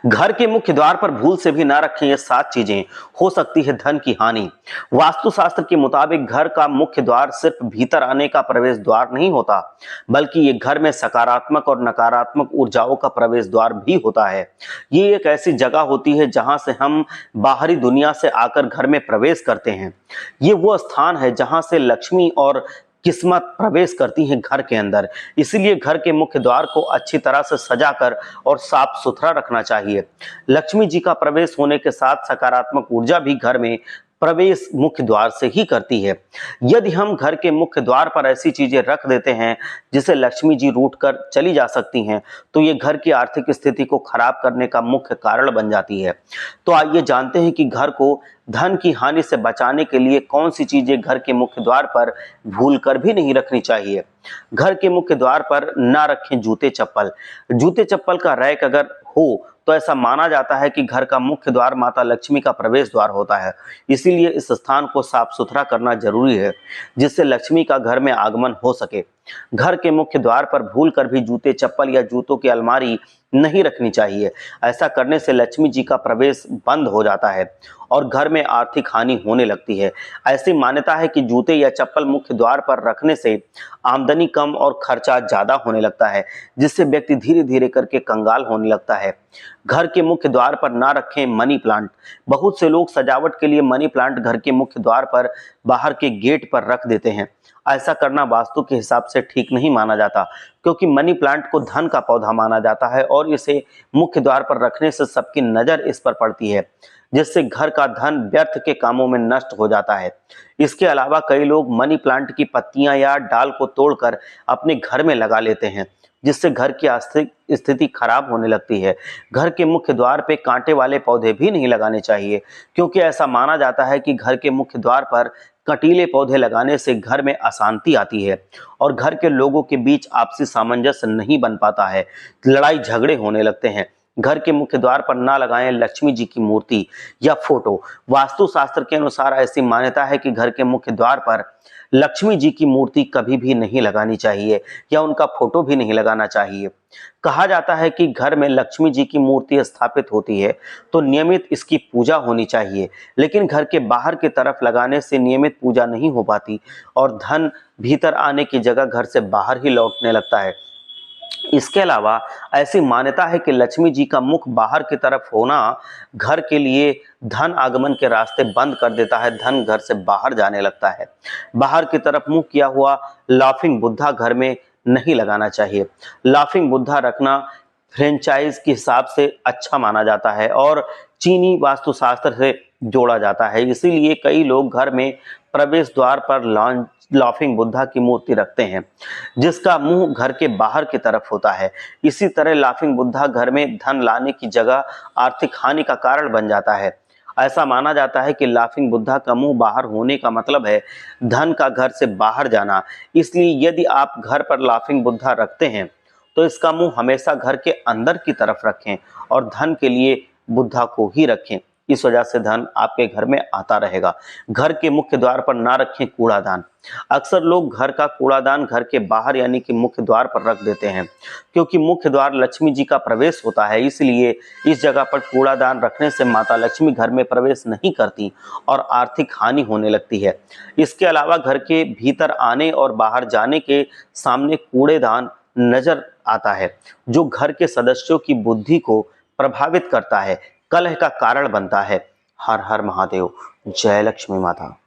घर के मुख्य द्वार पर भूल से भी ना रखें ये 7 चीजें, हो सकती है धन की हानि। वास्तुशास्त्र के मुताबिक घर का मुख्य द्वार सिर्फ भीतर आने का प्रवेश द्वार नहीं होता, बल्कि ये घर में सकारात्मक और नकारात्मक ऊर्जाओं का प्रवेश द्वार भी होता है। ये एक ऐसी जगह होती है जहां से हम बाहरी दुनिया से आकर घर में प्रवेश करते हैं। ये वो स्थान है जहां से लक्ष्मी और किस्मत प्रवेश करती है घर के अंदर। इसीलिए घर के मुख्य द्वार को अच्छी तरह से सजाकर और साफ सुथरा रखना चाहिए। लक्ष्मी जी का प्रवेश होने के साथ सकारात्मक ऊर्जा भी घर में प्रवेश मुख्य द्वार से ही करती है। यदि हम घर के मुख्य द्वार पर ऐसी चीजें रख देते हैं जिसे लक्ष्मी जी रूठ कर चली जा सकती हैं, तो ये घर की आर्थिक स्थिति को खराब करने का मुख्य कारण बन जाती है। तो आइए जानते हैं कि घर को धन की हानि से बचाने के लिए कौन सी चीजें घर के मुख्य द्वार पर भूल कर भी नहीं रखनी चाहिए। घर के मुख्य द्वार पर ना रखें जूते चप्पल। जूते चप्पल का रैक अगर हो तो ऐसा माना जाता है कि घर का मुख्य द्वार माता लक्ष्मी का प्रवेश द्वार होता है। इसीलिए इस स्थान को साफ सुथरा करना जरूरी है, जिससे लक्ष्मी का घर में आगमन हो सके। घर के मुख्य द्वार पर भूल कर भी जूते चप्पल या जूतों की अलमारी नहीं रखनी चाहिए। ऐसा करने से लक्ष्मी जी का प्रवेश बंद हो जाता है और घर में आर्थिक हानि होने लगती है। ऐसी मान्यता है कि जूते या चप्पल मुख्य द्वार पर रखने से आमदनी कम और खर्चा ज्यादा होने लगता है, जिससे व्यक्ति धीरे धीरे करके कंगाल होने लगता है। घर के मुख्य द्वार पर ना रखें मनी प्लांट। बहुत से लोग सजावट के लिए मनी प्लांट घर के मुख्य द्वार पर बाहर के गेट पर रख देते हैं। ऐसा करना वास्तु के हिसाब से ठीक नहीं माना जाता, क्योंकि मनी प्लांट को धन का पौधा माना जाता है और इसे मुख्य द्वार पर रखने से सबकी नजर इस पर पड़ती है, जिससे घर का धन व्यर्थ के कामों में नष्ट हो जाता है। इसके अलावा कई लोग मनी प्लांट की पत्तियां या डाल को तोड़कर अपने घर में लगा लेते हैं, जिससे घर की आर्थिक स्थिति खराब होने लगती है। घर के मुख्य द्वार पे कांटे वाले पौधे भी नहीं लगाने चाहिए, क्योंकि ऐसा माना जाता है कि घर के मुख्य द्वार पर कटीले पौधे लगाने से घर में अशांति आती है और घर के लोगों के बीच आपसी सामंजस्य नहीं बन पाता है, लड़ाई झगड़े होने लगते हैं। घर के मुख्य द्वार पर ना लगाएं लक्ष्मी जी की मूर्ति या फोटो। वास्तुशास्त्र के अनुसार ऐसी मान्यता है कि घर के मुख्य द्वार पर लक्ष्मी जी की मूर्ति कभी भी नहीं लगानी चाहिए या उनका फोटो भी नहीं लगाना चाहिए। कहा जाता है कि घर में लक्ष्मी जी की मूर्ति स्थापित होती है तो नियमित इसकी पूजा होनी चाहिए, लेकिन घर के बाहर की तरफ लगाने से नियमित पूजा नहीं हो पाती और धन भीतर आने की जगह घर से बाहर ही लौटने लगता है। इसके अलावा ऐसी मान्यता है कि लक्ष्मी जी का मुख बाहर की तरफ होना घर के लिए धन आगमन के रास्ते बंद कर देता है, धन घर से बाहर जाने लगता है। बाहर की तरफ मुंह किया हुआ लाफिंग बुद्धा घर में नहीं लगाना चाहिए। लाफिंग बुद्धा रखना फ्रेंचाइज के हिसाब से अच्छा माना जाता है और चीनी वास्तुशास्त्र से जोड़ा जाता है। इसीलिए कई लोग घर में प्रवेश द्वार पर लाफिंग बुद्धा की मूर्ति रखते हैं, जिसका मुंह घर के बाहर की तरफ होता है। इसी तरह लाफिंग बुद्धा घर में धन लाने की जगह आर्थिक हानि का कारण बन जाता है। ऐसा माना जाता है कि लाफिंग बुद्धा का मुंह बाहर होने का मतलब है धन का घर से बाहर जाना। इसलिए यदि आप घर पर लाफिंग बुद्धा रखते हैं तो इसका मुंह हमेशा घर के अंदर की तरफ रखें और धन के लिए बुद्धा को ही रखें। इस वजह से धन आपके घर में आता रहेगा। घर के मुख्य द्वार पर ना रखें कूड़ादान। अक्सर लोग घर का कूड़ादान घर के बाहर यानी कि मुख्य द्वार पर रख देते हैं, क्योंकि मुख्य द्वार लक्ष्मी जी का प्रवेश होता है। इसलिए इस जगह पर कूड़ादान रखने से माता लक्ष्मी घर में प्रवेश नहीं करती और आर्थिक हानि होने लगती है। इसके अलावा घर के भीतर आने और बाहर जाने के सामने कूड़ेदान नजर आता है, जो घर के सदस्यों की बुद्धि को प्रभावित करता है, कलह का कारण बनता है। हर हर महादेव। जय लक्ष्मी माता।